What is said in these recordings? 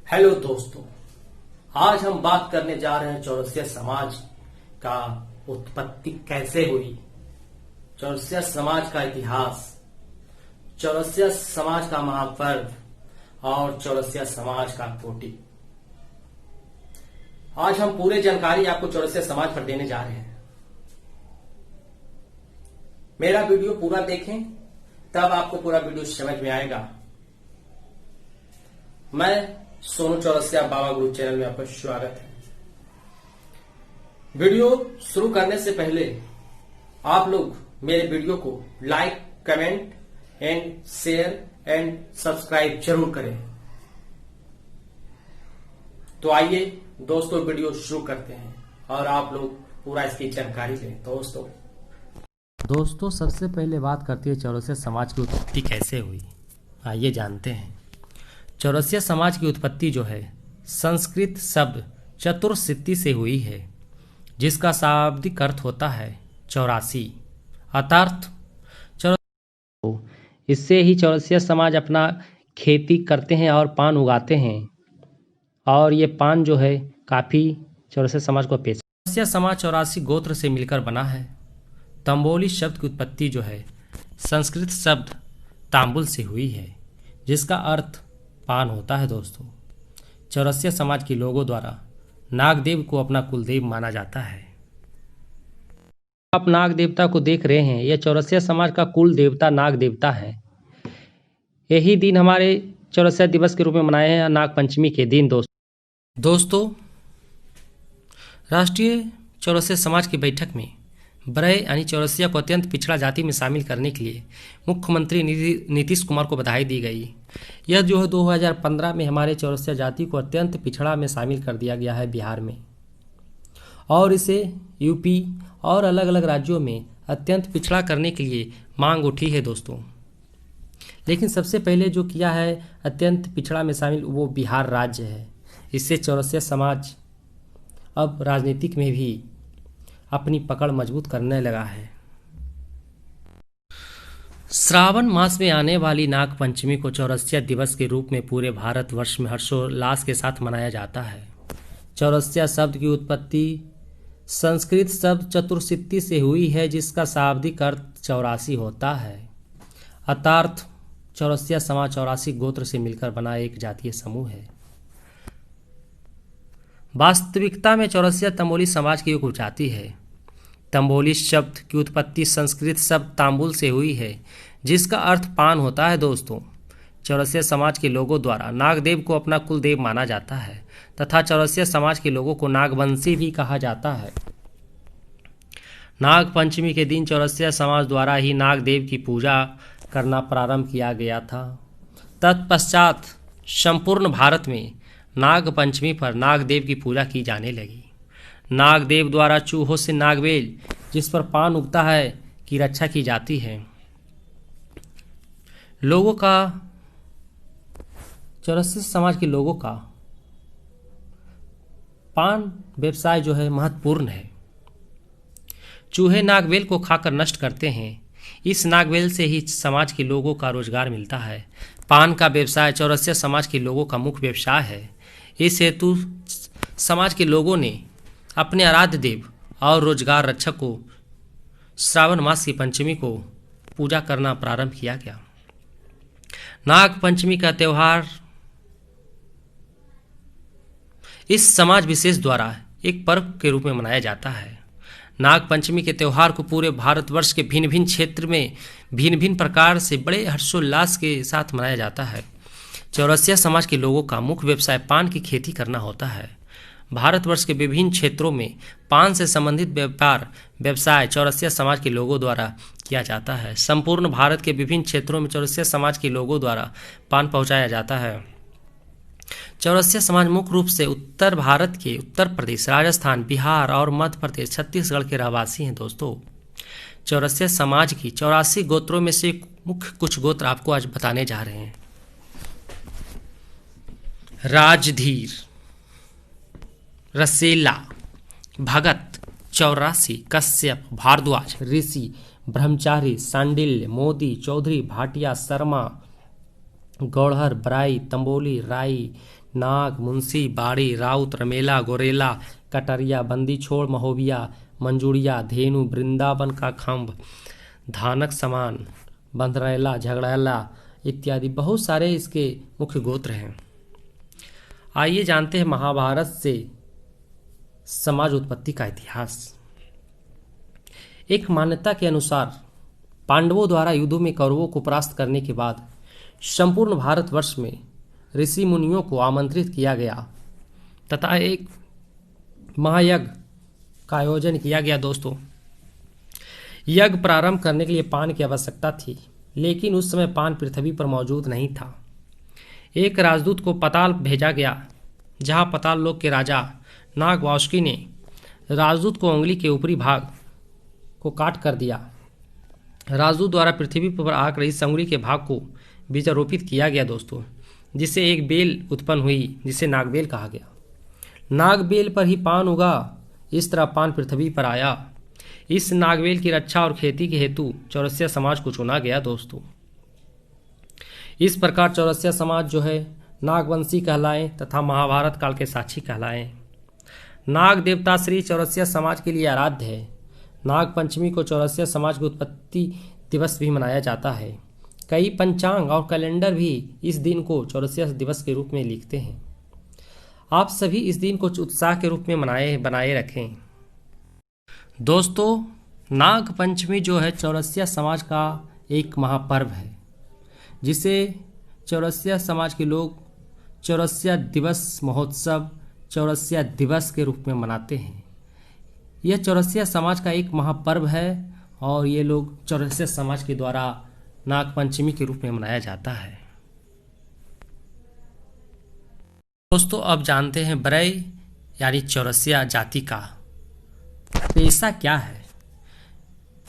Hello दोस्तों, आज हम बात करने जा रहे हैं चौरसिया समाज का उत्पत्ति कैसे हुई, चौरसिया समाज का इतिहास, चौरसिया समाज का महापर्व और चौरसिया समाज का कोटि। आज हम पूरी जानकारी आपको चौरसिया समाज पर देने जा रहे हैं। मेरा वीडियो पूरा देखें, तब आपको पूरा वीडियो समझ में आएगा। मैं सोनू चौरसिया बाबा गुरु चैनल में आपका स्वागत है। वीडियो शुरू करने से पहले आप लोग मेरे वीडियो को like, comment and share and subscribe जरूर करें। तो आइए दोस्तों, वीडियो शुरू करते हैं और आप लोग पूरा इसकी जानकारी लें। दोस्तों सबसे पहले बात करते हैं चौरसिया समाज की उत्पत्ति कैसे हुई। आइए जानते हैं। चौरसिया समाज की उत्पत्ति जो है संस्कृत शब्द चतुर्सिद्धि से हुई है, जिसका शाब्दिक अर्थ होता है 84 अर्थात इससे ही चौरसिया समाज अपना खेती करते हैं और पान उगाते हैं, और ये पान जो है काफ़ी चौरसिया समाज को पेश। चौरसिया समाज 84 गोत्र से मिलकर बना है। तंबोली शब्द की उत्पत्ति जो है संस्कृत शब्द तांबुल से हुई है, जिसका अर्थ पान होता है। दोस्तों चौरसिया समाज के लोगों द्वारा नागदेव को अपना कुलदेव माना जाता है। आप नाग देवता को देख रहे हैं, यह चौरसिया समाज का कुल देवता नाग देवता है। यही दिन हमारे चौरसिया दिवस के रूप में मनाए हैं, नाग पंचमी के दिन। दोस्तों राष्ट्रीय चौरसिया समाज की बैठक में ब्रय यानी चौरसिया को अत्यंत पिछड़ा जाति में शामिल करने के लिए मुख्यमंत्री नीतीश कुमार को बधाई दी गई। यह जो है 2015 में हमारे चौरसिया जाति को अत्यंत पिछड़ा में शामिल कर दिया गया है बिहार में, और इसे यूपी और अलग अलग राज्यों में अत्यंत पिछड़ा करने के लिए मांग उठी है। दोस्तों लेकिन सबसे पहले जो किया है अत्यंत पिछड़ा में शामिल, वो बिहार राज्य है। इससे चौरसिया समाज अब राजनीतिक में भी अपनी पकड़ मजबूत करने लगा है। श्रावण मास में आने वाली नाग पंचमी को चौरसिया दिवस के रूप में पूरे भारतवर्ष में हर्षोल्लास के साथ मनाया जाता है। चौरसिया शब्द की उत्पत्ति संस्कृत शब्द चतुर्सिद्धि से हुई है, जिसका शाब्दिक अर्थ 84 होता है। अर्थात चौरसिया समाज 84 गोत्र से मिलकर बना एक जातीय समूह है। वास्तविकता में चौरसिया तंबोली समाज की एक उपजाति है। तंबोली शब्द की उत्पत्ति संस्कृत शब्द तांबुल से हुई है, जिसका अर्थ पान होता है। दोस्तों चौरसिया समाज के लोगों द्वारा नागदेव को अपना कुलदेव माना जाता है तथा चौरसिया समाज के लोगों को नागवंशी भी कहा जाता है। नाग पंचमी के दिन चौरसिया समाज द्वारा ही नागदेव की पूजा करना प्रारंभ किया गया था। तत्पश्चात संपूर्ण भारत में नाग पंचमी पर नागदेव की पूजा की जाने लगी। नागदेव द्वारा चूहों से नागवेल, जिस पर पान उगता है, की रक्षा की जाती है। लोगों का चौरसिया समाज के लोगों का पान व्यवसाय जो है महत्वपूर्ण है। चूहे नागवेल को खाकर नष्ट करते हैं। इस नागवेल से ही समाज के लोगों का रोजगार मिलता है। पान का व्यवसाय चौरसिया समाज के लोगों का मुख्य व्यवसाय है। इस हेतु समाज के लोगों ने अपने आराध्य देव और रोजगार रक्षक को श्रावण मास की पंचमी को पूजा करना प्रारंभ किया गया। नाग पंचमी का त्यौहार इस समाज विशेष द्वारा एक पर्व के रूप में मनाया जाता है। नाग पंचमी के त्यौहार को पूरे भारतवर्ष के भिन्न भिन्न क्षेत्र में भिन्न भिन्न प्रकार से बड़े हर्षोल्लास के साथ मनाया जाता है। चौरसिया समाज के लोगों का मुख्य व्यवसाय पान की खेती करना होता है। भारतवर्ष के विभिन्न क्षेत्रों में पान से संबंधित व्यापार व्यवसाय चौरसिया समाज के लोगों द्वारा किया जाता है। संपूर्ण भारत के विभिन्न क्षेत्रों में चौरसिया समाज के लोगों द्वारा पान पहुंचाया जाता है। चौरसिया समाज मुख्य रूप से उत्तर भारत के उत्तर प्रदेश, राजस्थान, बिहार और मध्य प्रदेश, छत्तीसगढ़ के रहवासी हैं। दोस्तों चौरसिया समाज की 84 गोत्रों में से मुख्य कुछ गोत्र आपको आज बताने जा रहे हैं। राजधीर, रसेला, भगत, चौरासी, कश्यप, भारद्वाज, ऋषि, ब्रह्मचारी, सांडिल्य, मोदी, चौधरी, भाटिया, शर्मा, गौड़हर, बराई, तंबोली, राई, नाग, मुंशी, बाड़ी, राउत, रमेला, गोरेला, कटरिया, बंदी छोड़, महोबिया, मंजूरिया, धेनु, वृंदावन का खम्भ, धानक समान, बंधरैला, झगड़ैला इत्यादि बहुत सारे इसके मुख्य गोत्र हैं। आइए जानते हैं महाभारत से समाज उत्पत्ति का इतिहास। एक मान्यता के अनुसार पांडवों द्वारा युद्धों में कौरवों को परास्त करने के बाद संपूर्ण भारतवर्ष में ऋषि मुनियों को आमंत्रित किया गया तथा एक महायज्ञ का आयोजन किया गया। दोस्तों, यज्ञ प्रारंभ करने के लिए पान की आवश्यकता थी, लेकिन उस समय पान पृथ्वी पर मौजूद नहीं था। एक राजदूत को पाताल भेजा गया, जहां पाताल लोक के राजा नाग वासुकी ने राजदूत को उंगली के ऊपरी भाग को काट कर दिया। राजदूत द्वारा पृथ्वी पर आकर इस उंगली के भाग को बीजारोपित किया गया दोस्तों, जिससे एक बेल उत्पन्न हुई, जिसे नागबेल कहा गया। नागबेल पर ही पान उगा, इस तरह पान पृथ्वी पर आया। इस नागबेल की रक्षा और खेती के हेतु चौरसिया समाज को चुना गया दोस्तों। इस प्रकार चौरसिया समाज जो है नागवंशी कहलाए तथा महाभारत काल के साक्षी कहलाए। नाग देवता श्री चौरसिया समाज के लिए आराध्य है। नाग पंचमी को चौरसिया समाज की उत्पत्ति दिवस भी मनाया जाता है। कई पंचांग और कैलेंडर भी इस दिन को चौरसिया दिवस के रूप में लिखते हैं। आप सभी इस दिन को उत्साह के रूप में बनाए रखें। दोस्तों, नाग पंचमी जो है चौरसिया समाज का एक महापर्व है, जिसे चौरसिया समाज के लोग चौरसिया दिवस महोत्सव, चौरसिया दिवस के रूप में मनाते हैं। यह चौरसिया समाज का एक महापर्व है और ये लोग चौरसिया समाज के द्वारा नाग पंचमी के रूप में मनाया जाता है। दोस्तों, अब जानते हैं बरई यानी चौरसिया जाति का पेशा क्या है।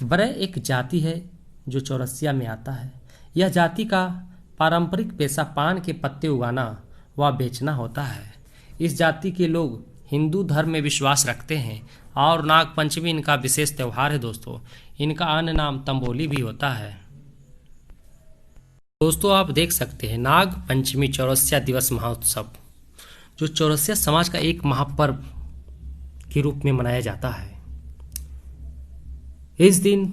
बरई एक जाति है जो चौरसिया में आता है। यह जाति का पारंपरिक पेशा पान के पत्ते उगाना व बेचना होता है। इस जाति के लोग हिंदू धर्म में विश्वास रखते हैं और नाग पंचमी इनका विशेष त्यौहार है। दोस्तों, इनका अन्य नाम तंबोली भी होता है। दोस्तों, आप देख सकते हैं नाग पंचमी चौरसिया दिवस महोत्सव जो चौरसिया समाज का एक महापर्व के रूप में मनाया जाता है। इस दिन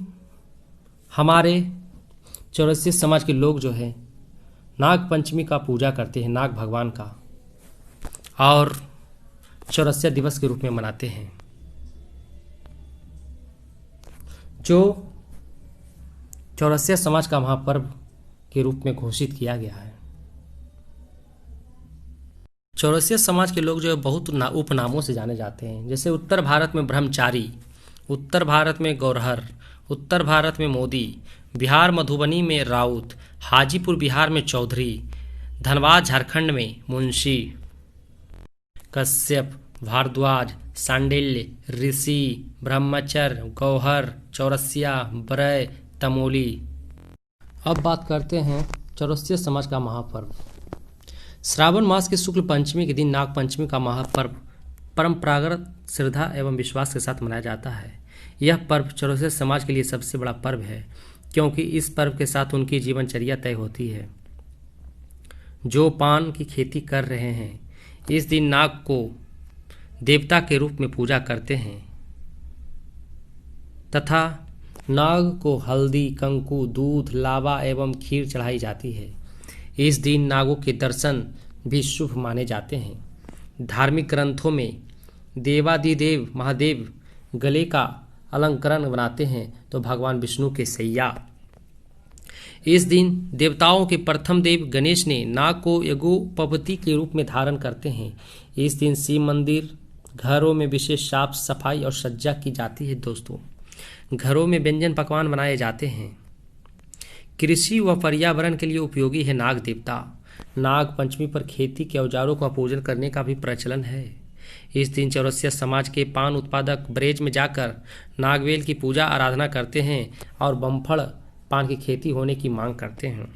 हमारे चौरसिया समाज के लोग जो है नाग पंचमी का पूजा करते हैं, नाग भगवान का, और चौरसिया दिवस के रूप में मनाते हैं, जो चौरसिया समाज का महापर्व के रूप में घोषित किया गया है। चौरसिया समाज के लोग जो है बहुत उपनामों से जाने जाते हैं, जैसे उत्तर भारत में ब्रह्मचारी, उत्तर भारत में गौरहर, उत्तर भारत में मोदी, बिहार मधुबनी में राउत, हाजीपुर बिहार में चौधरी, धनबाद झारखंड में मुंशी, कश्यप, भारद्वाज, सांडिल्य, ऋषि, ब्रह्मचर्य, गौहर, चौरसिया, बरय, तमोली। अब बात करते हैं चौरसिया समाज का महापर्व। श्रावण मास के शुक्ल पंचमी के दिन नाग पंचमी का महापर्व परंपरागत श्रद्धा एवं विश्वास के साथ मनाया जाता है। यह पर्व चौरसिया समाज के लिए सबसे बड़ा पर्व है, क्योंकि इस पर्व के साथ उनकी जीवनचर्या तय होती है। जो पान की खेती कर रहे हैं, इस दिन नाग को देवता के रूप में पूजा करते हैं तथा नाग को हल्दी, कंकु, दूध, लावा एवं खीर चढ़ाई जाती है। इस दिन नागों के दर्शन भी शुभ माने जाते हैं। धार्मिक ग्रंथों में देवादिदेव महादेव गले का अलंकरण बनाते हैं तो भगवान विष्णु के सैया। इस दिन देवताओं के प्रथम देव गणेश ने नाग को यज्ञोपवीत के रूप में धारण करते हैं। इस दिन शिव मंदिर, घरों में विशेष साफ सफाई और सज्जा की जाती है। दोस्तों, घरों में व्यंजन पकवान बनाए जाते हैं। कृषि व पर्यावरण के लिए उपयोगी है नाग देवता। नाग पंचमी पर खेती के औजारों का पूजन करने का भी प्रचलन है। इस दिन चौरसिया समाज के पान उत्पादक ब्रेज में जाकर नागवेल की पूजा आराधना करते हैं और बम्फड़ पान की खेती होने की मांग करते हैं।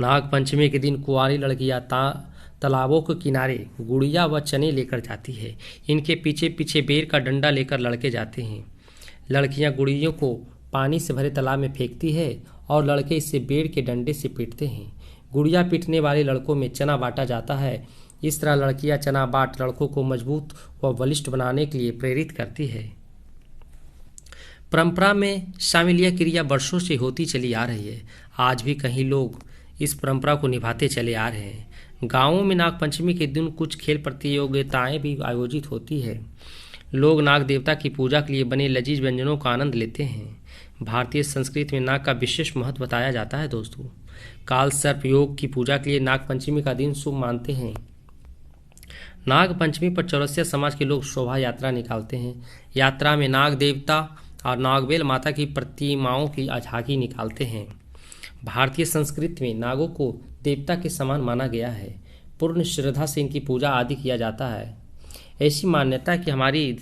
नाग पंचमी के दिन कुंवारी लड़कियां तालाबों के किनारे गुड़िया व चने लेकर जाती है। इनके पीछे पीछे बेर का डंडा लेकर लड़के जाते हैं। लड़कियां गुड़ियों को पानी से भरे तालाब में फेंकती है और लड़के इसे बेर के डंडे से पीटते हैं। गुड़िया पीटने वाले लड़कों में चना बांटा जाता है। इस तरह लड़कियां चना बांट लड़कों को मजबूत व बलिष्ठ बनाने के लिए प्रेरित करती है। परंपरा में शामिल यह क्रिया वर्षों से होती चली आ रही है। आज भी कई लोग इस परंपरा को निभाते चले आ रहे हैं। गांवों में नागपंचमी के दिन कुछ खेल प्रतियोगिताएं भी आयोजित होती है। लोग नाग देवता की पूजा के लिए बने लजीज व्यंजनों का आनंद लेते हैं। भारतीय संस्कृति में नाग का विशेष महत्व बताया जाता है दोस्तों। काल सर्प योग की पूजा के लिए नागपंचमी का दिन शुभ मानते हैं। नाग पंचमी पर चौरसिया समाज के लोग शोभा यात्रा निकालते हैं। यात्रा में नाग देवता और नागबेल माता की प्रतिमाओं की झांकी निकालते हैं। भारतीय संस्कृति में नागों को देवता के समान माना गया है। पूर्ण श्रद्धा से इनकी पूजा आदि किया जाता है। ऐसी मान्यता है कि हमारी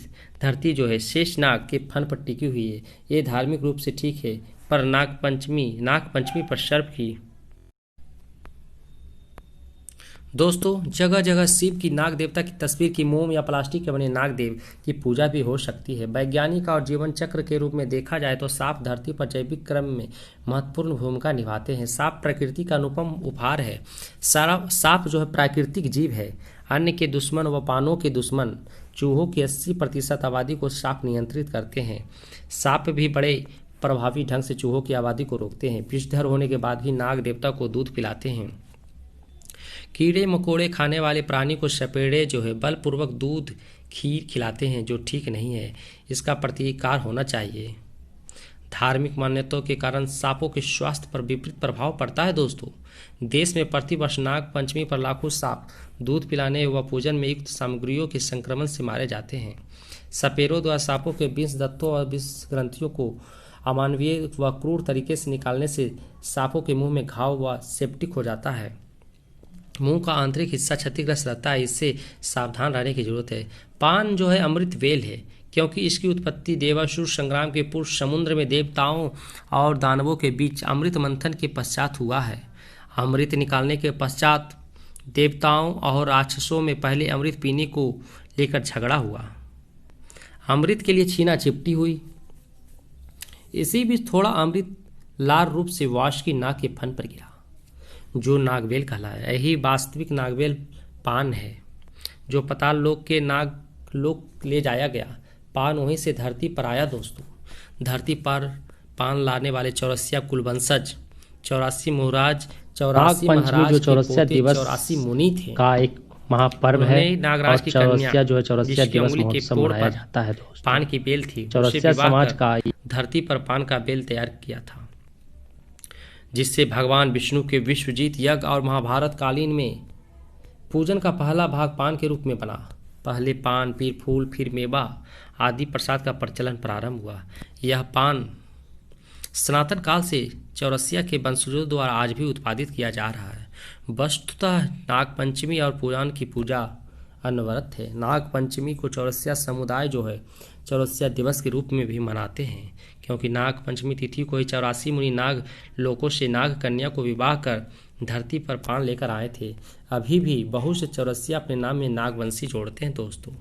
धरती जो है शेष नाग के फन पर टिकी हुई है। ये धार्मिक रूप से ठीक है, पर नागपंचमी पर सर्प की दोस्तों जगह जगह शिव की नाग देवता की तस्वीर की मोम या प्लास्टिक के बने नाग देव की पूजा भी हो सकती है। वैज्ञानिक और जीवन चक्र के रूप में देखा जाए तो सांप धरती पर जैविक क्रम में महत्वपूर्ण भूमिका निभाते हैं। सांप प्रकृति का अनुपम उपहार है। सांप जो है प्राकृतिक जीव है। अन्न के दुश्मन व पानों के दुश्मन चूहों की 80% आबादी को सांप नियंत्रित करते हैं। सांप भी बड़े प्रभावी ढंग से चूहों की आबादी को रोकते हैं। विषधर होने के बाद भी नाग देवता को दूध पिलाते हैं। कीड़े मकोड़े खाने वाले प्राणी को सपेड़े जो है बलपूर्वक दूध खीर खिलाते हैं, जो ठीक नहीं है। इसका प्रतिकार होना चाहिए। धार्मिक मान्यताओं के कारण सांपों के स्वास्थ्य पर विपरीत प्रभाव पड़ता है दोस्तों। देश में प्रतिवर्ष नाग पंचमी पर लाखों सांप दूध पिलाने व पूजन में युक्त सामग्रियों के संक्रमण से मारे जाते हैं। सपेरों द्वारा सांपों के विष दत्तों और विष ग्रंथियों को अमानवीय व क्रूर तरीके से निकालने से सांपों के मुंह में घाव व सेप्टिक हो जाता है। मुंह का आंतरिक हिस्सा क्षतिग्रस्त रहता है। इससे सावधान रहने की जरूरत है। पान जो है अमृत वेल है, क्योंकि इसकी उत्पत्ति देवासुर संग्राम के पूर्व समुद्र में देवताओं और दानवों के बीच अमृत मंथन के पश्चात हुआ है। अमृत निकालने के पश्चात देवताओं और राक्षसों में पहले अमृत पीने को लेकर झगड़ा हुआ। अमृत के लिए छीना चिपटी हुई। इसी बीच थोड़ा अमृत लाल रूप से वासुकी नाग के फन पर गिरा, जो नागबेल कहलाया। यही वास्तविक नागबेल पान है, जो पाताल लोक के नाग लोक ले जाया गया। पान वहीं से धरती पर आया दोस्तों। धरती पर पान लाने वाले चौरसिया कुलवंशज 84 महाराज 84 महाराज जो चौरसिया दिवस 84 मुनि थे का एक महापर्व है। नागराज की चौरसिया जो है चौरसिया दिवस के महोत्सव पोर मनाया पर जाता है दोस्तों। पान की बेल थी। चौरसिया उसे विवाह समाज कर का धरती पर पान का बेल तैयार किया था, जिससे भगवान विष्णु के विश्वजीत यज्ञ और महाभारत कालीन में पूजन का पहला भाग पान के रूप में बना। पहले पान, फिर फूल, फिर मेवा आदि प्रसाद का प्रचलन प्रारंभ हुआ। यह पान सनातन काल से चौरसिया के वंशजों द्वारा आज भी उत्पादित किया जा रहा है। वस्तुतः नागपंचमी और पुराण की पूजा अनवरत है। नागपंचमी को चौरसिया समुदाय जो है चौरसिया दिवस के रूप में भी मनाते हैं, क्योंकि नाग पंचमी तिथि को ही 84 मुनि नाग लोकों से नाग कन्या को विवाह कर धरती पर पान लेकर आए थे। अभी भी बहुत से चौरसिया अपने नाम में नागवंशी जोड़ते हैं दोस्तों।